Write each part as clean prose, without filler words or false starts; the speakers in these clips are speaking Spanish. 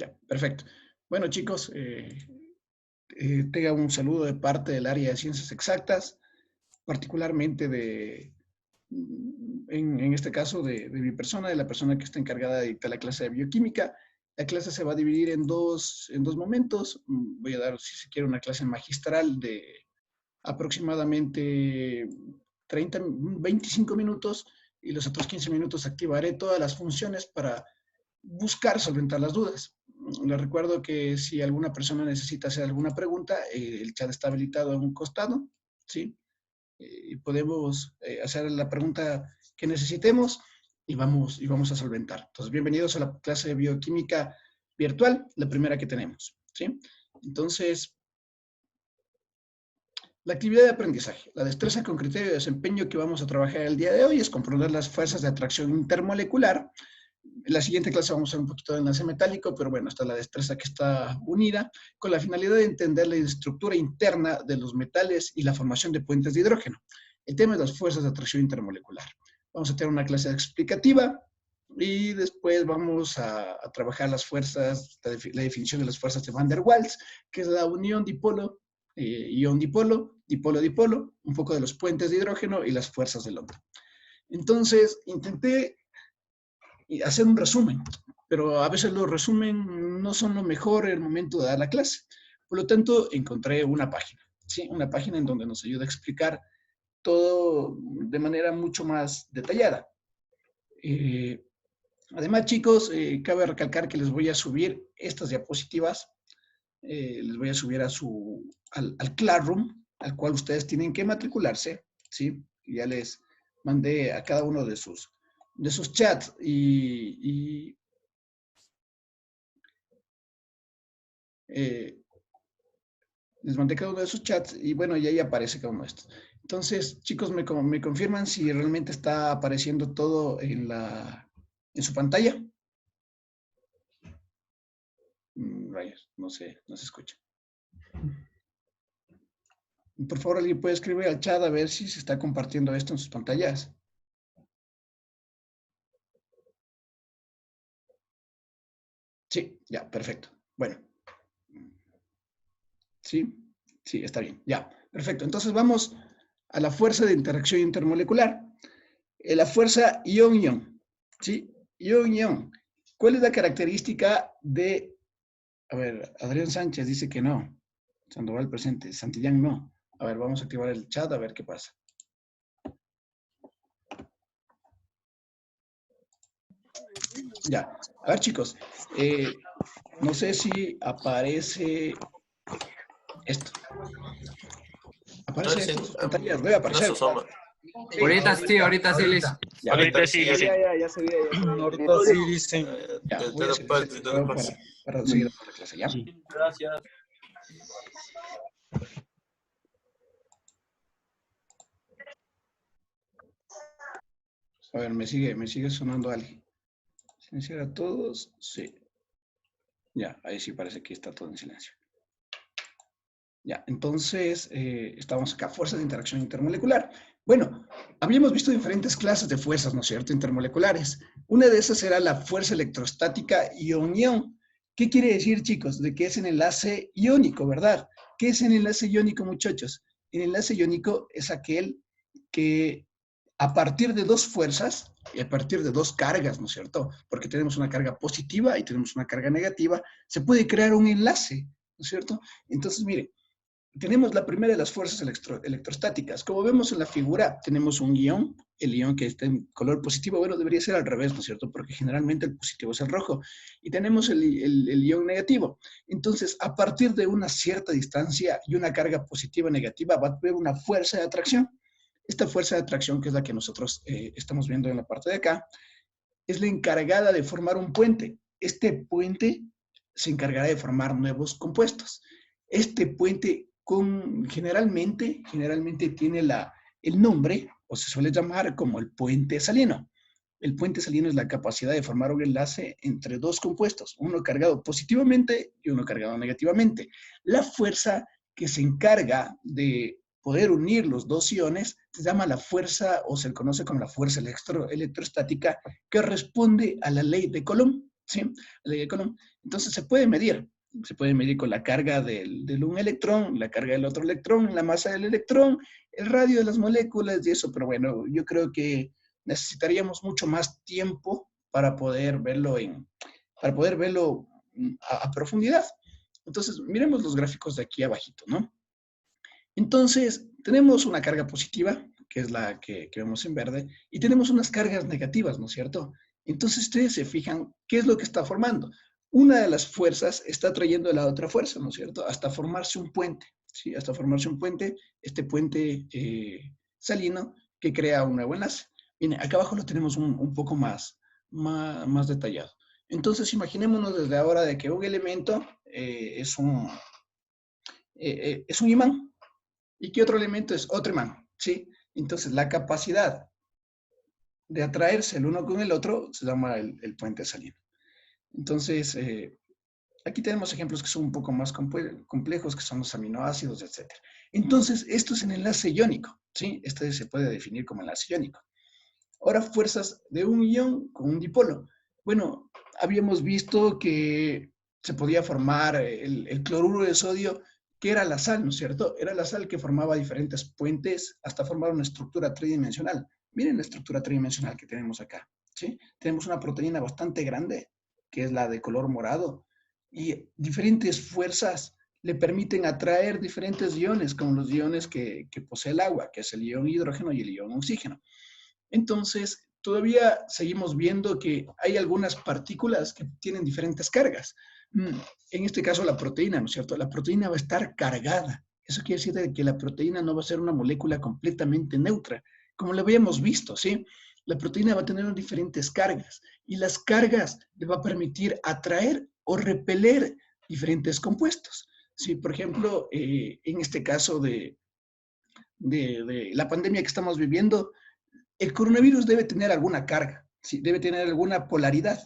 Ya, perfecto. Bueno, chicos, tenga un saludo de parte del área de ciencias exactas, particularmente en este caso, de mi persona, de la persona que está encargada de dictar la clase de bioquímica. La clase se va a dividir en dos momentos. Voy a dar, si se quiere, una clase magistral de aproximadamente 25 minutos y los otros 15 minutos activaré todas las funciones para buscar solventar las dudas. Les recuerdo que si alguna persona necesita hacer alguna pregunta, el chat está habilitado a un costado, ¿sí? Y podemos hacer la pregunta que necesitemos y vamos a solventar. Entonces, bienvenidos a la clase de bioquímica virtual, la primera que tenemos, ¿sí? Entonces, la actividad de aprendizaje, la destreza con criterio de desempeño que vamos a trabajar el día de hoy es comprender las fuerzas de atracción intermolecular. En la siguiente clase vamos a ver un poquito de enlace metálico, pero bueno, esta es la destreza que está unida con la finalidad de entender la estructura interna de los metales y la formación de puentes de hidrógeno. El tema es las fuerzas de atracción intermolecular. Vamos a tener una clase explicativa y después vamos a trabajar las fuerzas, la definición de las fuerzas de Van der Waals, que es la unión dipolo, ion-dipolo, dipolo-dipolo, un poco de los puentes de hidrógeno y las fuerzas del hombre. Entonces, intenté hacer un resumen, pero a veces los resumen no son lo mejor en el momento de dar la clase. Por lo tanto, encontré una página, ¿sí? Una página en donde nos ayuda a explicar todo de manera mucho más detallada. Además, chicos, cabe recalcar que les voy a subir estas diapositivas, les voy a subir al Classroom, al cual ustedes tienen que matricularse, ¿sí? Ya les mandé a cada uno de sus chats les mandé cada uno de sus chats y bueno, y ahí aparece cada uno de estos. Entonces, chicos, me confirman si realmente está apareciendo todo en su pantalla. Rayos, no sé, no se escucha. Por favor, alguien puede escribir al chat a ver si se está compartiendo esto en sus pantallas. Sí, ya, perfecto. Bueno. ¿Sí? Sí, está bien. Ya, perfecto. Entonces vamos a la fuerza de interacción intermolecular. La fuerza ion-ion. ¿Sí? Ion-ion. ¿Cuál es la característica de... A ver, Adrián Sánchez dice que no. Sandoval presente. Santillán no. A ver, vamos a activar el chat a ver qué pasa. Ya. A ver, chicos. No sé si aparece esto. ¿Aparece esto en sus pantallas? Debe aparecer. Ahorita sí, Liz. Ya, Ahorita sí, Ya se ve. ahorita sí dicen. ya, voy a hacer ese para seguir dando la clase, ¿ya? Gracias. A ver, me sigue sonando alguien. ¿Silenciar a todos? Sí. Ya, ahí sí parece que está todo en silencio. Ya, entonces, estamos acá, fuerzas de interacción intermolecular. Bueno, habíamos visto diferentes clases de fuerzas, ¿no es cierto?, intermoleculares. Una de esas era la fuerza electrostática ion-ion. ¿Qué quiere decir, chicos? De que es un enlace iónico, ¿verdad? ¿Qué es el enlace iónico, muchachos? El enlace iónico es aquel que a partir de dos fuerzas y a partir de dos cargas, ¿no es cierto? Porque tenemos una carga positiva y tenemos una carga negativa, se puede crear un enlace, ¿no es cierto? Entonces, miren, tenemos la primera de las fuerzas electrostáticas. Como vemos en la figura, tenemos un ion, el ion que está en color positivo, bueno, debería ser al revés, ¿no es cierto? Porque generalmente el positivo es el rojo. Y tenemos el ion negativo. Entonces, a partir de una cierta distancia y una carga positiva o negativa, va a haber una fuerza de atracción. Esta fuerza de atracción, que es la que nosotros estamos viendo en la parte de acá, es la encargada de formar un puente. Este puente se encargará de formar nuevos compuestos. Este puente generalmente tiene el nombre, o se suele llamar como el puente salino. El puente salino es la capacidad de formar un enlace entre dos compuestos, uno cargado positivamente y uno cargado negativamente. La fuerza que se encarga de poder unir los dos iones se llama la fuerza, o se conoce como la fuerza electrostática, que responde a la ley de Coulomb. ¿sí? La ley de Coulomb. Entonces se puede medir. Se puede medir con la carga del un electrón, la carga del otro electrón, la masa del electrón, el radio de las moléculas y eso. Pero bueno, yo creo que necesitaríamos mucho más tiempo para poder verlo a profundidad. Entonces, miremos los gráficos de aquí abajito, ¿no? Entonces, tenemos una carga positiva, que es la que vemos en verde, y tenemos unas cargas negativas, ¿no es cierto? Entonces, ustedes se fijan, ¿qué es lo que está formando? Una de las fuerzas está atrayendo a la otra fuerza, ¿no es cierto? Hasta formarse un puente, ¿sí? Hasta formarse un puente, este puente salino que crea un nuevo enlace. Bien, acá abajo lo tenemos un poco más detallado. Entonces, imaginémonos desde ahora de que un elemento es un imán y que otro elemento es otro imán, ¿sí? Entonces, la capacidad de atraerse el uno con el otro se llama el puente salino. Entonces, aquí tenemos ejemplos que son un poco más complejos, que son los aminoácidos, etc. Entonces, esto es en enlace iónico, ¿sí? Este se puede definir como enlace iónico. Ahora, fuerzas de un ion con un dipolo. Bueno, habíamos visto que se podía formar el cloruro de sodio, que era la sal, ¿no es cierto? Era la sal que formaba diferentes puentes hasta formar una estructura tridimensional. Miren la estructura tridimensional que tenemos acá, ¿sí? Tenemos una proteína bastante grande, que es la de color morado, y diferentes fuerzas le permiten atraer diferentes iones, como los iones que posee el agua, que es el ion hidrógeno y el ion oxígeno. Entonces, todavía seguimos viendo que hay algunas partículas que tienen diferentes cargas. En este caso, la proteína, ¿no es cierto? La proteína va a estar cargada. Eso quiere decir que la proteína no va a ser una molécula completamente neutra, como lo habíamos visto, ¿sí? La proteína va a tener diferentes cargas y las cargas le va a permitir atraer o repeler diferentes compuestos. ¿Sí? Por ejemplo, en este caso de la pandemia que estamos viviendo, el coronavirus debe tener alguna carga, ¿sí? Debe tener alguna polaridad.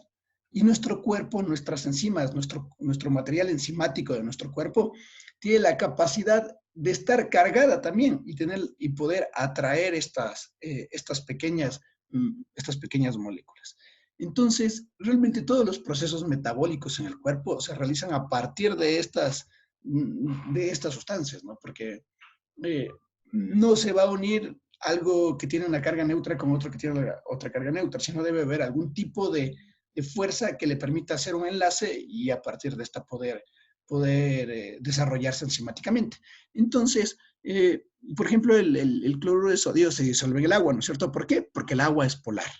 Y nuestro cuerpo, nuestras enzimas, nuestro material enzimático de nuestro cuerpo, tiene la capacidad de estar cargada también y poder atraer estas pequeñas moléculas. Entonces, realmente todos los procesos metabólicos en el cuerpo se realizan a partir de estas sustancias, ¿no? Porque no se va a unir algo que tiene una carga neutra con otro que tiene otra carga neutra, sino debe haber algún tipo de fuerza que le permita hacer un enlace y a partir de esta poder desarrollarse enzimáticamente. Entonces, por ejemplo, el cloruro de sodio se disuelve en el agua, ¿no es cierto? ¿Por qué? Porque el agua es polar.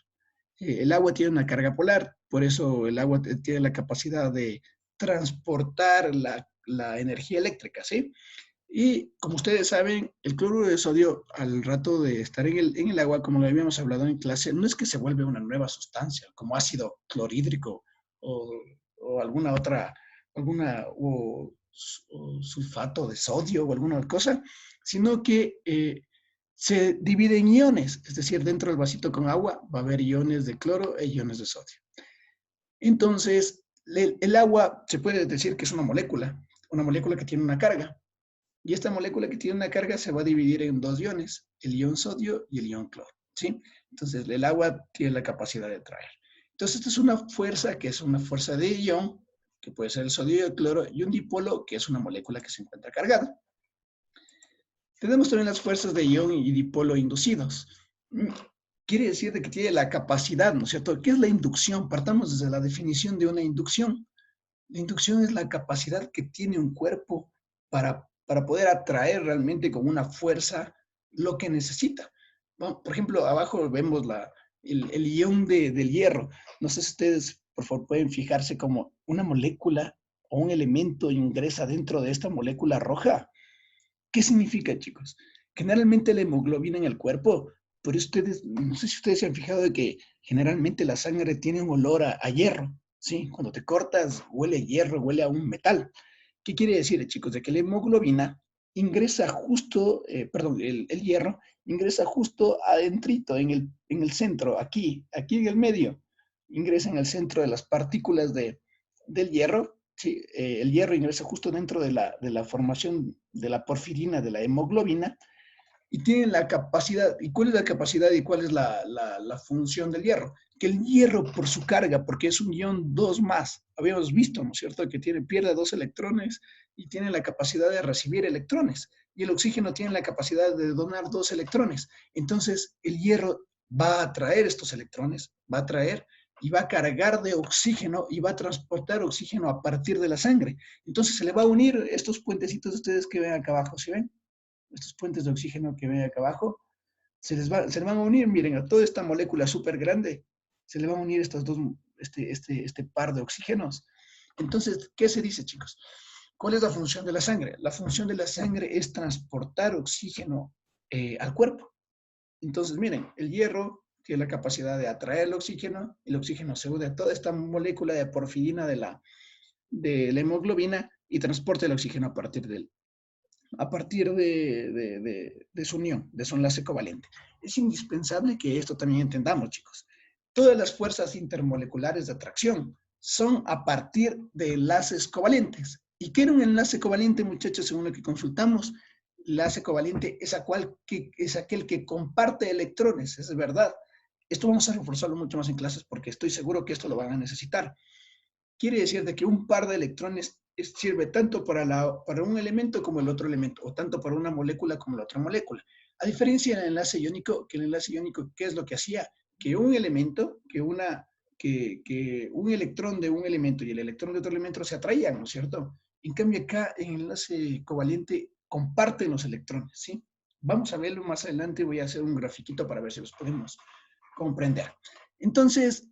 El agua tiene una carga polar, por eso el agua tiene la capacidad de transportar la energía eléctrica, ¿sí? Y como ustedes saben, el cloruro de sodio, al rato de estar en el agua, como lo habíamos hablado en clase, no es que se vuelve una nueva sustancia, como ácido clorhídrico o alguna otra, o sulfato de sodio o alguna cosa, sino que se divide en iones, es decir, dentro del vasito con agua va a haber iones de cloro e iones de sodio. Entonces, el agua se puede decir que es una molécula que tiene una carga. Y esta molécula que tiene una carga se va a dividir en dos iones, el ion sodio y el ion cloro, ¿sí? Entonces, el agua tiene la capacidad de atraer. Entonces, esta es una fuerza que es una fuerza de ion, que puede ser el sodio y el cloro, y un dipolo, que es una molécula que se encuentra cargada. Tenemos también las fuerzas de ion y dipolo inducidos. Quiere decir que tiene la capacidad, ¿no es cierto? ¿Qué es la inducción? Partamos desde la definición de una inducción. La inducción es la capacidad que tiene un cuerpo para poder atraer realmente con una fuerza lo que necesita. Bueno, por ejemplo, abajo vemos el ion del hierro. No sé si ustedes, por favor, pueden fijarse como una molécula o un elemento ingresa dentro de esta molécula roja. ¿Qué significa, chicos? Generalmente la hemoglobina en el cuerpo, por ustedes, no sé si ustedes se han fijado de que generalmente la sangre tiene un olor a hierro, ¿sí? Cuando te cortas, huele a hierro, huele a un metal. ¿Qué quiere decir, chicos? De que la hemoglobina ingresa justo, el hierro ingresa justo adentrito, en el centro, aquí en el medio. Ingresa en el centro de las partículas del hierro. Sí, el hierro ingresa justo dentro de la formación de la porfirina, de la hemoglobina, y tiene la capacidad. ¿Y cuál es la capacidad y cuál es la función del hierro? que el hierro por su carga, porque es un ion 2 más, habíamos visto, ¿no es cierto?, que pierde 2 electrones y tiene la capacidad de recibir electrones, y el oxígeno tiene la capacidad de donar 2 electrones. Entonces, el hierro va a atraer estos electrones, va a atraer y va a cargar de oxígeno y va a transportar oxígeno a partir de la sangre. Entonces, se le va a unir estos puentecitos de ustedes que ven acá abajo, ¿sí ven? Estos puentes de oxígeno que ven acá abajo, se les van a unir, miren, a toda esta molécula súper grande, se le van a unir estos dos, este par de oxígenos. Entonces, ¿qué se dice, chicos? ¿Cuál es la función de la sangre? La función de la sangre es transportar oxígeno al cuerpo. Entonces, miren, el hierro tiene la capacidad de atraer el oxígeno se une a toda esta molécula de porfirina de la hemoglobina y transporta el oxígeno a partir de su unión, de su enlace covalente. Es indispensable que esto también entendamos, chicos. Todas las fuerzas intermoleculares de atracción son a partir de enlaces covalentes. ¿Y qué era un enlace covalente, muchachos, según lo que consultamos? Enlace covalente es aquel que comparte electrones, es verdad. Esto vamos a reforzarlo mucho más en clases porque estoy seguro que esto lo van a necesitar. Quiere decir de que un par de electrones sirve tanto para un elemento como el otro elemento, o tanto para una molécula como la otra molécula. A diferencia del enlace iónico, que el enlace iónico, ¿qué es lo que hacía? Que un elemento, que un electrón de un elemento y el electrón de otro elemento se atraían, ¿no es cierto? En cambio acá, en el enlace covalente, comparten los electrones, ¿sí? Vamos a verlo más adelante, voy a hacer un grafiquito para ver si los podemos comprender. Entonces,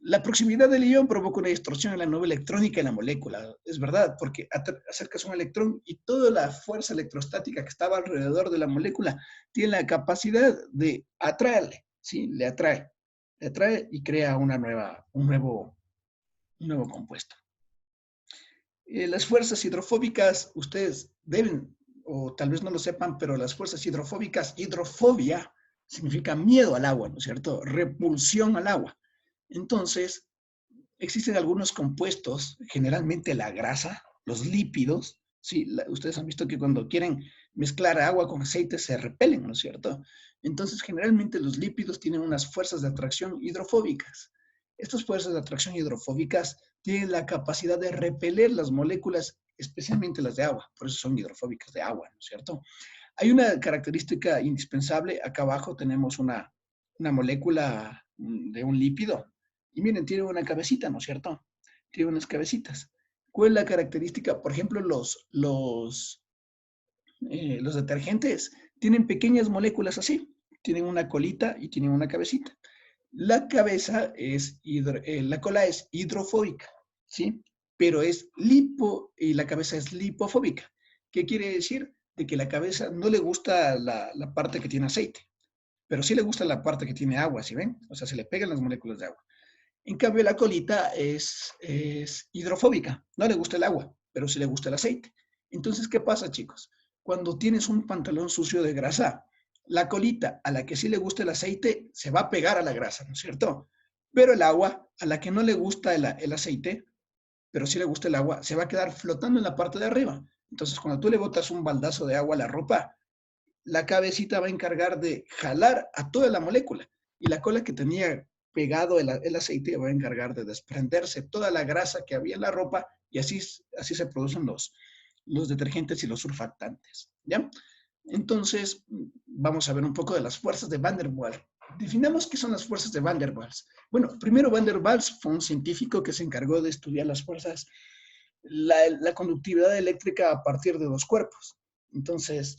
la proximidad del ion provoca una distorsión en la nube electrónica de la molécula. Es verdad, porque acercas un electrón y toda la fuerza electrostática que estaba alrededor de la molécula tiene la capacidad de atraerle, ¿sí? Le atrae y crea un nuevo compuesto. Las fuerzas hidrofóbicas, ustedes deben, o tal vez no lo sepan, pero las fuerzas hidrofóbicas, hidrofobia, significa miedo al agua, ¿no es cierto? Repulsión al agua. Entonces, existen algunos compuestos, generalmente la grasa, los lípidos, sí, ustedes han visto que cuando quieren mezclar agua con aceite se repelen, ¿no es cierto? Entonces, generalmente los lípidos tienen unas fuerzas de atracción hidrofóbicas. Estas fuerzas de atracción hidrofóbicas tienen la capacidad de repeler las moléculas, especialmente las de agua, por eso son hidrofóbicas de agua, ¿no es cierto? Hay una característica indispensable. Acá abajo tenemos una molécula de un lípido. Y miren, tiene una cabecita, ¿no es cierto? Tiene unas cabecitas. ¿Cuál es la característica? Por ejemplo, los detergentes tienen pequeñas moléculas así. Tienen una colita y tienen una cabecita. La cola es hidrofóbica, ¿sí? Pero la cabeza es lipofóbica. ¿Qué quiere decir? De que la cabeza no le gusta la parte que tiene aceite, pero sí le gusta la parte que tiene agua, ¿sí ven? O sea, se le pegan las moléculas de agua. En cambio, la colita es hidrofóbica, no le gusta el agua, pero sí le gusta el aceite. Entonces, ¿qué pasa, chicos? Cuando tienes un pantalón sucio de grasa, la colita a la que sí le gusta el aceite se va a pegar a la grasa, ¿no es cierto? Pero el agua, a la que no le gusta el aceite, pero sí le gusta el agua, se va a quedar flotando en la parte de arriba. Entonces, cuando tú le botas un baldazo de agua a la ropa, la cabecita va a encargar de jalar a toda la molécula y la cola que tenía pegado el aceite va a encargar de desprenderse toda la grasa que había en la ropa y así se producen los detergentes y los surfactantes, ¿ya? Entonces, vamos a ver un poco de las fuerzas de Van der Waals. Definamos qué son las fuerzas de Van der Waals. Bueno, primero Van der Waals fue un científico que se encargó de estudiar las fuerzas, la conductividad eléctrica a partir de dos cuerpos. Entonces,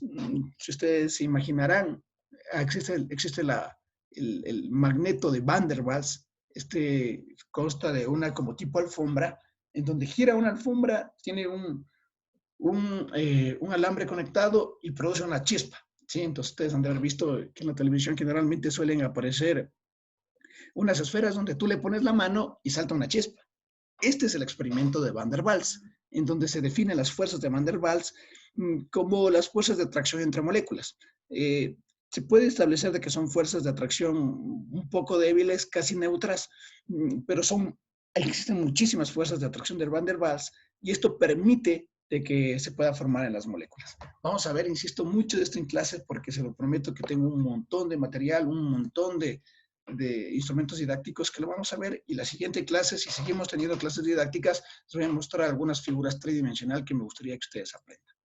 si ustedes se imaginarán, existe el magneto de Van der Waals. Consta de una como tipo alfombra, en donde gira una alfombra, tiene un alambre conectado y produce una chispa, ¿sí? Entonces ustedes han de haber visto que en la televisión generalmente suelen aparecer unas esferas donde tú le pones la mano y salta una chispa. Este es el experimento de Van der Waals, en donde se definen las fuerzas de Van der Waals como las fuerzas de atracción entre moléculas. Se puede establecer de que son fuerzas de atracción un poco débiles, casi neutras, pero existen muchísimas fuerzas de atracción de Van der Waals y esto permite de que se pueda formar en las moléculas. Vamos a ver, insisto mucho de esto en clase porque se lo prometo que tengo un montón de material, un montón de de instrumentos didácticos que lo vamos a ver, y la siguiente clase, si seguimos teniendo clases didácticas, les voy a mostrar algunas figuras tridimensionales que me gustaría que ustedes aprendan.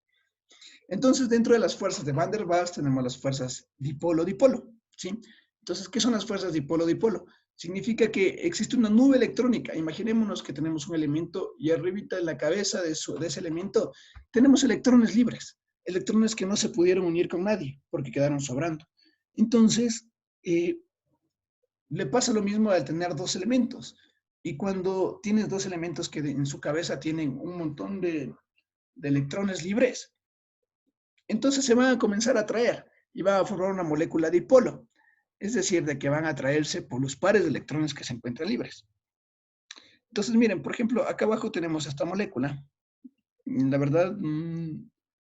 Entonces, dentro de las fuerzas de Van der Waals tenemos las fuerzas dipolo-dipolo, ¿sí? Entonces, ¿qué son las fuerzas dipolo-dipolo? Significa que existe una nube electrónica. Imaginémonos que tenemos un elemento y arribita en la cabeza de ese elemento tenemos electrones libres, electrones que no se pudieron unir con nadie porque quedaron sobrando. Entonces, le pasa lo mismo al tener dos elementos. Y cuando tienes dos elementos que en su cabeza tienen un montón de electrones libres, entonces se van a comenzar a atraer y van a formar una molécula dipolo. Es decir, de que van a atraerse por los pares de electrones que se encuentran libres. Entonces, miren, por ejemplo, acá abajo tenemos esta molécula. La verdad,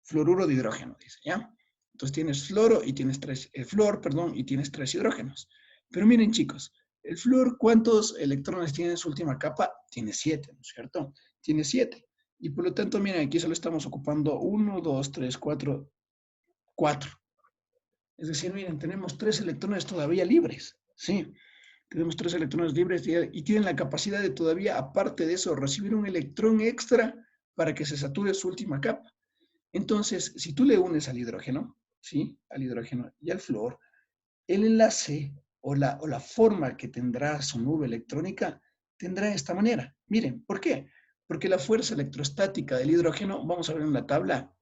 fluoruro de hidrógeno, dice, ¿ya? Entonces tienes floro y tienes flor, perdón, y tienes 3 hidrógenos. Pero miren, chicos, el flúor, ¿cuántos electrones tiene en su última capa? Tiene 7, ¿no es cierto? Tiene 7. Y por lo tanto, miren, aquí solo estamos ocupando 1, 2, 3, 4, 4. Es decir, miren, tenemos 3 electrones todavía libres, ¿sí? Tenemos 3 electrones libres y tienen la capacidad de todavía, aparte de eso, recibir un electrón extra para que se sature su última capa. Entonces, si tú le unes al hidrógeno, ¿sí? Al hidrógeno y al flúor, el enlace o la forma que tendrá su nube electrónica tendrá de esta manera. Miren, ¿por qué? Porque la fuerza electrostática del hidrógeno, vamos a ver en la tabla,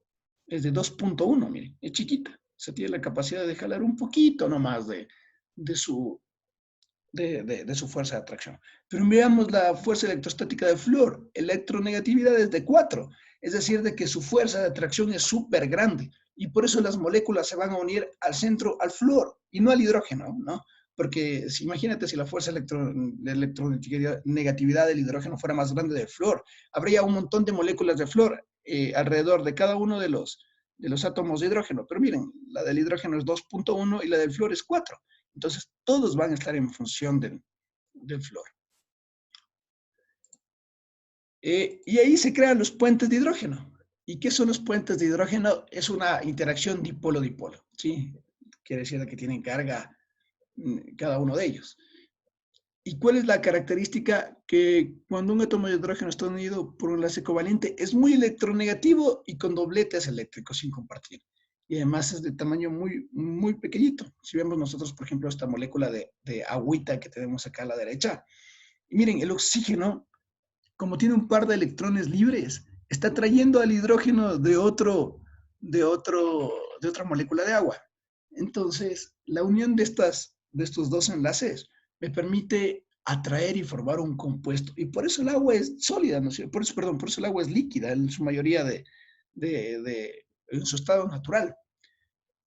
es de 2.1, miren, es chiquita. O sea, tiene la capacidad de jalar un poquito nomás de su fuerza de atracción. Pero veamos la fuerza electrostática de flúor. Electronegatividad es de 4. Es decir, de que su fuerza de atracción es súper grande. Y por eso las moléculas se van a unir al centro, al flúor, y no al hidrógeno, ¿no? Porque imagínate si la fuerza de electronegatividad del hidrógeno fuera más grande del flúor. Habría un montón de moléculas de flúor alrededor de cada uno de los átomos de hidrógeno. Pero miren, la del hidrógeno es 2.1 y la del flúor es 4. Entonces, todos van a estar en función del flúor. Y ahí se crean los puentes de hidrógeno. ¿Y qué son los puentes de hidrógeno? Es una interacción dipolo-dipolo, ¿sí? Quiere decir que tienen carga cada uno de ellos. ¿Y cuál es la característica? Que cuando un átomo de hidrógeno está unido por un enlace covalente, es muy electronegativo y con dobletes eléctricos sin compartir. Y además es de tamaño muy, muy pequeñito. Si vemos nosotros, por ejemplo, esta molécula de agüita que tenemos acá a la derecha. Y miren, el oxígeno, como tiene un par de electrones libres, está trayendo al hidrógeno de otra molécula de agua. Entonces, la unión de estos dos enlaces me permite atraer y formar un compuesto. Y por eso el agua es sólida, ¿no es cierto? Por eso el agua es líquida en su mayoría en su estado natural,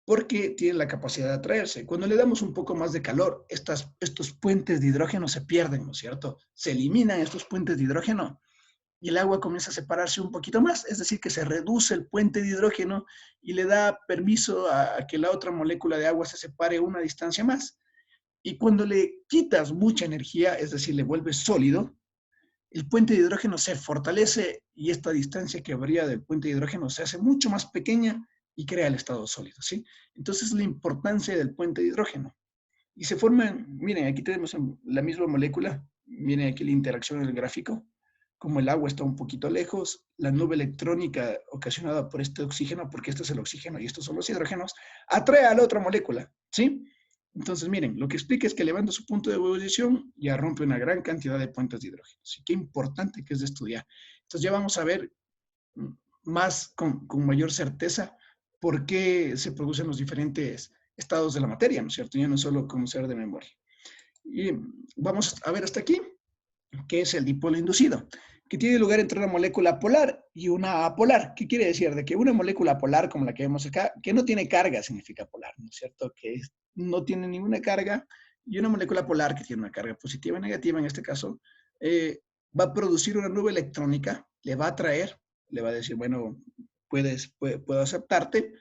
porque tiene la capacidad de atraerse. Cuando le damos un poco más de calor, estos puentes de hidrógeno se pierden, ¿no es cierto? Se eliminan estos puentes de hidrógeno y el agua comienza a separarse un poquito más, es decir, que se reduce el puente de hidrógeno y le da permiso a que la otra molécula de agua se separe una distancia más. Y cuando le quitas mucha energía, es decir, le vuelves sólido, el puente de hidrógeno se fortalece y esta distancia que habría del puente de hidrógeno se hace mucho más pequeña y crea el estado sólido, ¿sí? Entonces, la importancia del puente de hidrógeno. Y se forman, miren, aquí tenemos la misma molécula, miren aquí la interacción en el gráfico, como el agua está un poquito lejos, la nube electrónica ocasionada por este oxígeno, porque este es el oxígeno y estos son los hidrógenos, atrae a la otra molécula, ¿sí? Entonces, miren, lo que explica es que elevando su punto de ebullición ya rompe una gran cantidad de puentes de hidrógeno. Y qué importante que es de estudiar. Entonces ya vamos a ver más con mayor certeza por qué se producen los diferentes estados de la materia, ¿no es cierto? Ya no solo conocer de memoria. Y vamos a ver hasta aquí, que es el dipolo inducido, que tiene lugar entre una molécula polar y una apolar. ¿Qué quiere decir? De que una molécula polar, como la que vemos acá, que no tiene carga, significa polar, ¿no es cierto? Que no tiene ninguna carga, y una molécula polar que tiene una carga positiva y negativa, en este caso, va a producir una nube electrónica, le va a atraer, le va a decir, bueno, puedo aceptarte,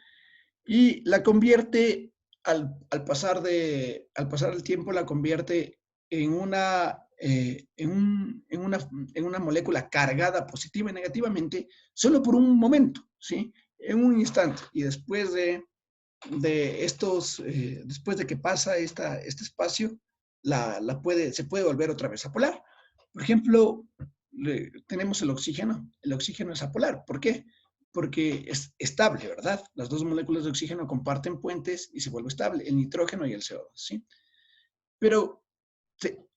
y la convierte, al pasar el tiempo, la convierte en una molécula cargada positiva y negativamente solo por un momento, ¿sí? En un instante. Y después después de que pasa este espacio, se puede volver otra vez apolar. Por ejemplo, tenemos el oxígeno. El oxígeno es apolar. ¿Por qué? Porque es estable, ¿verdad? Las dos moléculas de oxígeno comparten puentes y se vuelve estable, el nitrógeno y el CO2, ¿sí? Pero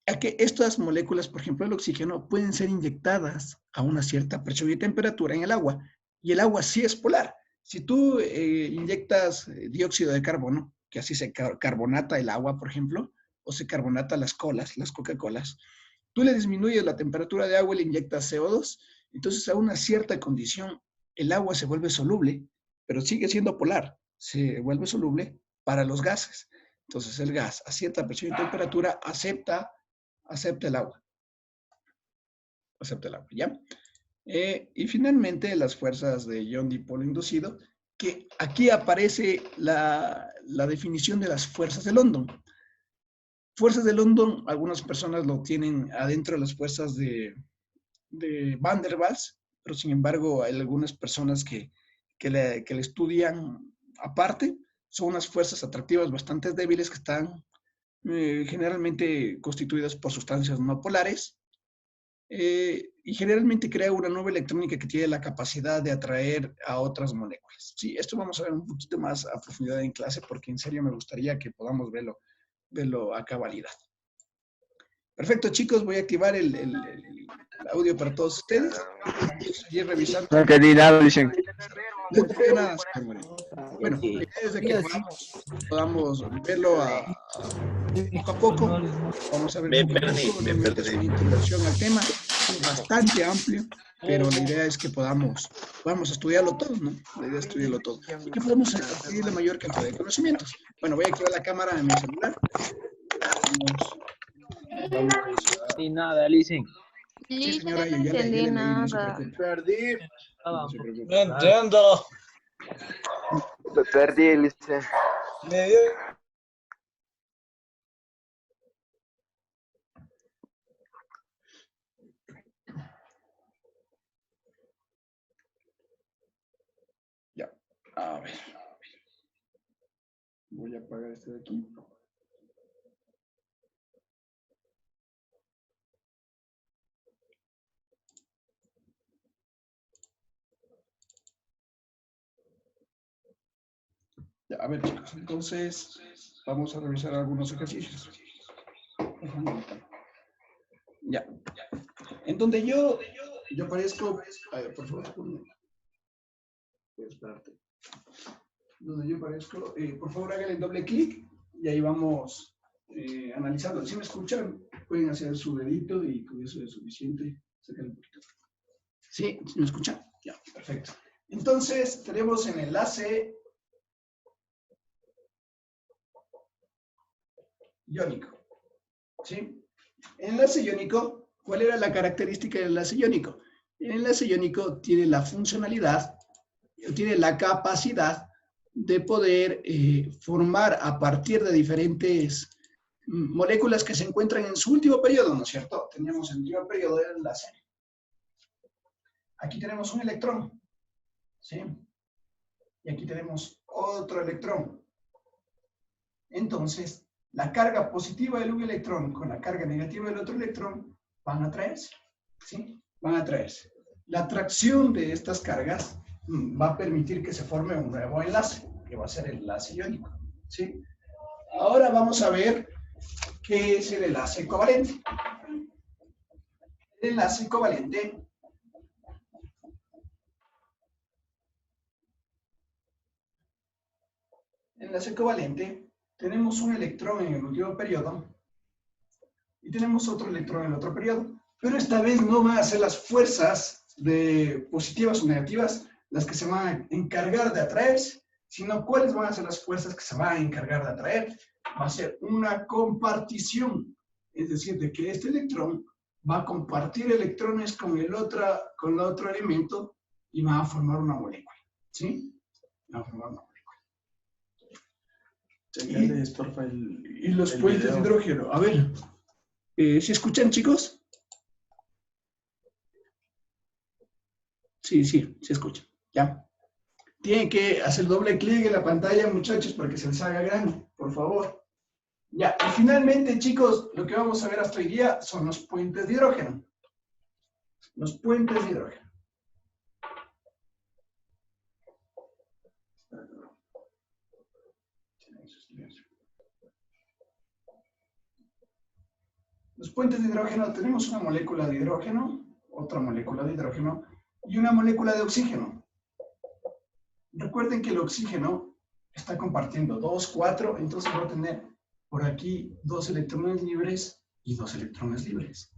estas moléculas, por ejemplo, el oxígeno, pueden ser inyectadas a una cierta presión y temperatura en el agua, y el agua sí es polar. Si tú inyectas dióxido de carbono, que así se carbonata el agua, por ejemplo, o se carbonata las colas, las Coca-Colas, tú le disminuyes la temperatura de agua y le inyectas CO2, entonces a una cierta condición el agua se vuelve soluble, pero sigue siendo polar, se vuelve soluble para los gases. Entonces el gas a cierta presión y temperatura acepta el agua. Acepta el agua, ¿ya? Y finalmente las fuerzas de ion dipolo inducido, que aquí aparece la definición de las fuerzas de London. Fuerzas de London, algunas personas lo tienen adentro de las fuerzas de Van der Waals, pero sin embargo hay algunas personas que le estudian aparte. Son unas fuerzas atractivas bastante débiles que están generalmente constituidas por sustancias no polares y generalmente crea una nueva electrónica que tiene la capacidad de atraer a otras moléculas. Sí, esto vamos a ver un poquito más a profundidad en clase porque en serio me gustaría que podamos verlo a cabalidad. Perfecto, chicos, voy a activar el audio para todos ustedes. Seguir revisando. No entendí nada, dicen. No entendí nada, señor Moreno. Bueno, la idea es de que podamos verlo poco a poco. Vamos a ver Me poco a perdí, poco. me Realmente perdí. es una introducción al tema. Es bastante amplio, pero la idea es que podamos estudiarlo todo, ¿no? La idea es estudiarlo todo. Y que podamos adquirir la mayor cantidad de conocimientos. Bueno, voy a activar la cámara de mi celular. Vamos a... Ni nada, Listen. Sí, señora, yo ya le leí, no se preocupe. Perdí. No se preocupe. No entiendo. Me perdí, dice. Me dio... Ya, a ver. Voy a apagar este de aquí. Ya, a ver, chicos, entonces vamos a revisar algunos ejercicios. Ya. En donde yo aparezco, a ver, por favor, voy a esperarte. Donde yo aparezco, por favor, háganle doble clic y ahí vamos analizando. Si me escuchan, pueden hacer su dedito y con eso es suficiente. Sacar un poquito. ¿Sí? ¿Sí me escuchan? Ya, perfecto. Entonces, tenemos en enlace iónico. ¿Sí? Enlace iónico, ¿cuál era la característica del enlace iónico? El enlace iónico tiene la funcionalidad, tiene la capacidad de poder formar a partir de diferentes moléculas que se encuentran en su último periodo, ¿no es cierto? Teníamos el último periodo del enlace. Aquí tenemos un electrón, ¿sí? Y aquí tenemos otro electrón. Entonces, la carga positiva de un electrón con la carga negativa del otro electrón van a atraerse, ¿sí? Van a atraerse. La atracción de estas cargas va a permitir que se forme un nuevo enlace, que va a ser el enlace iónico, ¿sí? Ahora vamos a ver qué es el enlace covalente. El enlace covalente tenemos un electrón en el último periodo y tenemos otro electrón en el otro periodo, pero esta vez no van a ser las fuerzas positivas o negativas las que se van a encargar de atraerse, sino cuáles van a ser las fuerzas que se van a encargar de atraer. Va a ser una compartición, es decir, de que este electrón va a compartir electrones con el otro elemento y van a formar una molécula, ¿sí? Van a formar una molécula. Y los puentes de hidrógeno. A ver, ¿se escuchan, chicos? Sí, se escuchan. Ya. Tienen que hacer doble clic en la pantalla, muchachos, para que se les haga grande, por favor. Ya, y finalmente, chicos, lo que vamos a ver hasta hoy día son los puentes de hidrógeno. Los puentes de hidrógeno. Los puentes de hidrógeno, tenemos una molécula de hidrógeno, otra molécula de hidrógeno y una molécula de oxígeno. Recuerden que el oxígeno está compartiendo 2, 4, entonces va a tener por aquí 2 electrones libres y 2 electrones libres.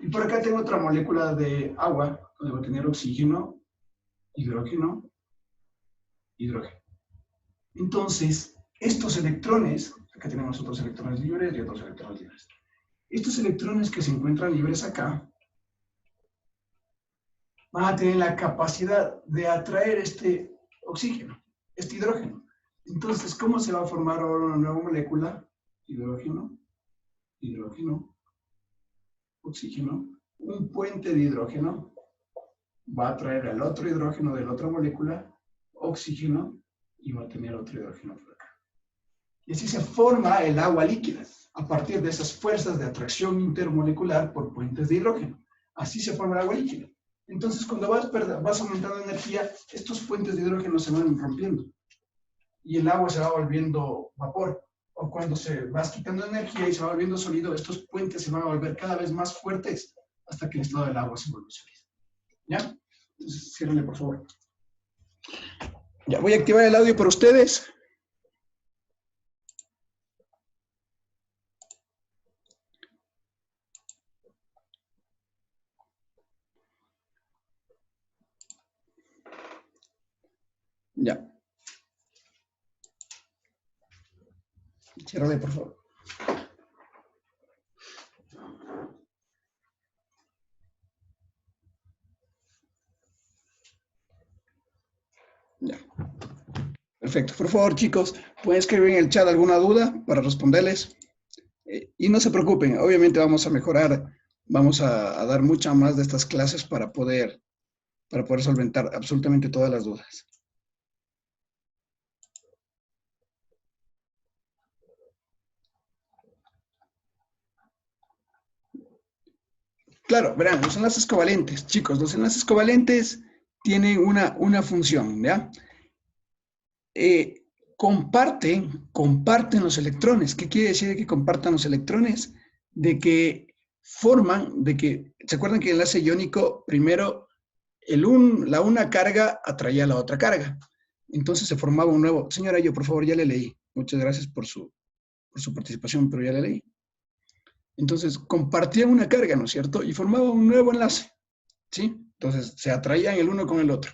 Y por acá tengo otra molécula de agua, donde va a tener oxígeno, hidrógeno, hidrógeno. Entonces, estos electrones, acá tenemos otros electrones libres y otros electrones libres. Estos electrones que se encuentran libres acá van a tener la capacidad de atraer este oxígeno, este hidrógeno. Entonces, ¿cómo se va a formar ahora una nueva molécula? Hidrógeno, hidrógeno, oxígeno. Un puente de hidrógeno va a atraer al otro hidrógeno de la otra molécula, oxígeno, y va a tener otro hidrógeno por acá. Y así se forma el agua líquida, a partir de esas fuerzas de atracción intermolecular por puentes de hidrógeno. Así se forma el agua líquida. Entonces, cuando vas aumentando energía, estos puentes de hidrógeno se van rompiendo. Y el agua se va volviendo vapor. O cuando se vas quitando energía y se va volviendo sólido, estos puentes se van a volver cada vez más fuertes hasta que el estado del agua se vuelve sólido. ¿Ya? Entonces, ciérrenle, por favor. Ya, voy a activar el audio para ustedes. Ya. Ciérrale, por favor. Ya. Perfecto. Por favor, chicos, pueden escribir en el chat alguna duda para responderles. Y no se preocupen, obviamente vamos a mejorar, vamos a dar muchas más de estas clases para poder solventar absolutamente todas las dudas. Claro, verán, los enlaces covalentes, chicos, los enlaces covalentes tienen una función, ¿ya? Comparten los electrones. ¿Qué quiere decir de que compartan los electrones? De que ¿se acuerdan que el enlace iónico, primero, la una carga atraía a la otra carga? Entonces se formaba un nuevo. Señora, yo por favor ya le leí. Muchas gracias por su participación, pero ya le leí. Entonces compartían una carga, ¿no es cierto? Y formaba un nuevo enlace, ¿sí? Entonces se atraían el uno con el otro.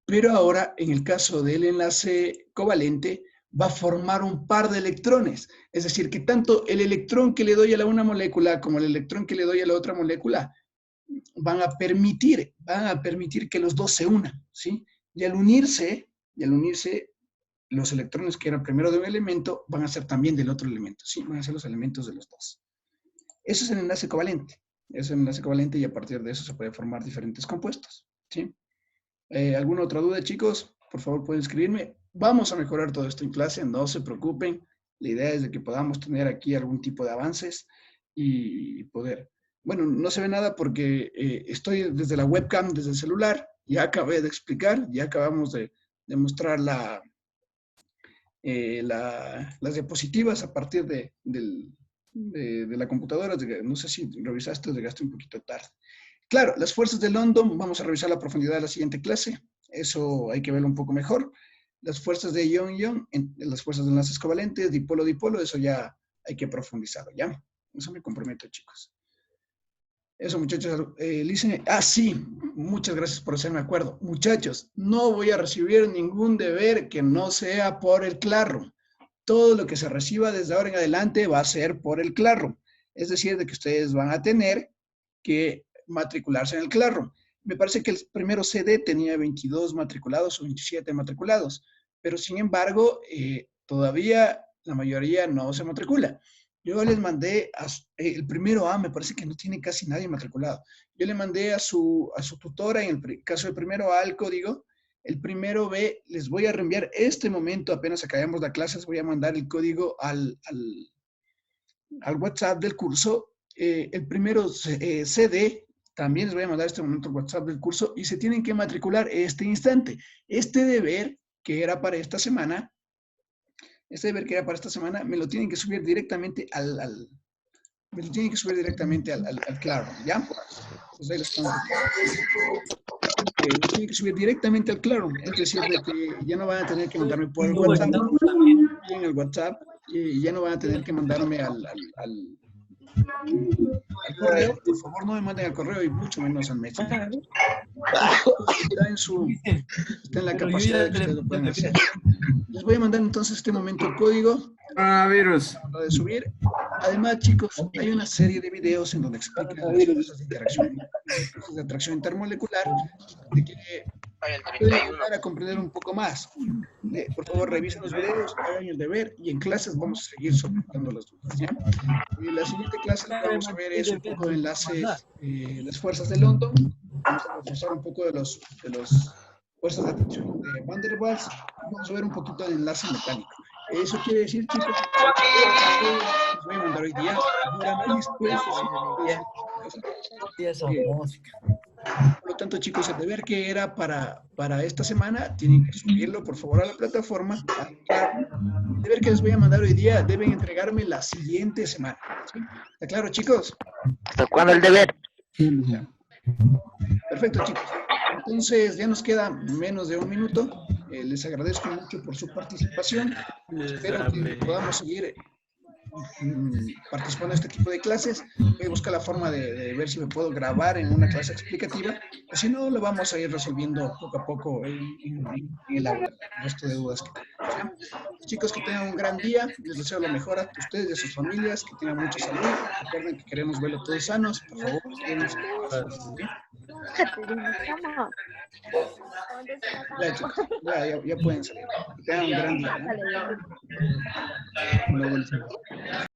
Pero ahora, en el caso del enlace covalente, va a formar un par de electrones. Es decir, que tanto el electrón que le doy a la una molécula como el electrón que le doy a la otra molécula van a permitir que los dos se unan, ¿sí? Y al unirse, los electrones que eran primero de un elemento van a ser también del otro elemento, ¿sí? Van a ser los elementos de los dos. Eso es el enlace covalente. Eso es el enlace covalente y a partir de eso se pueden formar diferentes compuestos, ¿sí? ¿Alguna otra duda, chicos? Por favor, pueden escribirme. Vamos a mejorar todo esto en clase, no se preocupen. La idea es de que podamos tener aquí algún tipo de avances y poder. Bueno, no se ve nada porque estoy desde la webcam, desde el celular. Ya acabé de explicar, ya acabamos de mostrar las diapositivas a partir de la computadora. No sé si revisaste o llegaste un poquito tarde. Claro, las fuerzas de London, vamos a revisar la profundidad de la siguiente clase. Eso hay que verlo un poco mejor. Las fuerzas de ion-ion, las fuerzas de enlaces covalentes, dipolo-dipolo, eso ya hay que profundizarlo, ¿ya? Eso me comprometo, chicos. Eso, muchachos. Sí, muchas gracias por hacerme acuerdo. Muchachos, no voy a recibir ningún deber que no sea por el Classroom. Todo lo que se reciba desde ahora en adelante va a ser por el Classroom. Es decir, de que ustedes van a tener que matricularse en el Classroom. Me parece que el primero CD tenía 22 matriculados o 27 matriculados, pero sin embargo, todavía la mayoría no se matricula. Yo les mandé, el primero A me parece que no tiene casi nadie matriculado. Yo le mandé a su tutora, en el caso del primero A, el código. El primero B, les voy a reenviar este momento, apenas acabemos la clase, les voy a mandar el código al al WhatsApp del curso. El primero CD, también les voy a mandar este momento el WhatsApp del curso y se tienen que matricular este instante. Este deber que era para esta semana, me lo tienen que subir directamente al Claro, ¿ya? Pues ahí les pongo. Lo tienen que subir directamente al Claro, es decir, de que ya no van a tener que mandarme por el WhatsApp, en el WhatsApp, y ya no van a tener que mandarme al correo. Por favor, no me manden al correo y mucho menos al Messenger. Está en la capacidad de que ustedes lo pueden hacer. Les voy a mandar entonces este momento el código Coronavirus. de subir. Además, chicos, hay una serie de videos en donde explican las fuerzas de atracción intermolecular, de que pueden ayudar a comprender un poco más. Por favor, revisen los videos, hagan el deber y en clases vamos a seguir solventando las dudas, ¿ya? La siguiente clase que vamos a ver es un poco de enlaces, las fuerzas de London. Vamos a reforzar un poco de los fuerzas de atracción de Van der Waals. Vamos a ver un poquito de enlace mecánico. Eso quiere decir, chicos, les voy a mandar hoy día. Por lo tanto, chicos, el deber que era para esta semana, tienen que subirlo, por favor, a la plataforma. El deber que les voy a mandar hoy día, deben entregarme la siguiente semana. ¿Sí? ¿Está claro, chicos? ¿Hasta cuándo el deber? Ya. Perfecto, chicos. Entonces, ya nos queda menos de un minuto. Les agradezco mucho por su participación. Espero que podamos seguir participando en este tipo de clases. Voy a buscar la forma de ver si me puedo grabar en una clase explicativa, o si no, lo vamos a ir resolviendo poco a poco en el aula, el resto de dudas que tengan. Chicos, que tengan un gran día, les deseo lo mejor a ustedes y a sus familias, que tengan mucha salud. Recuerden que queremos verlos todos sanos, por favor, quédense. Ya, chicos, ya pueden salir. Que tengan un gran día, ¿no?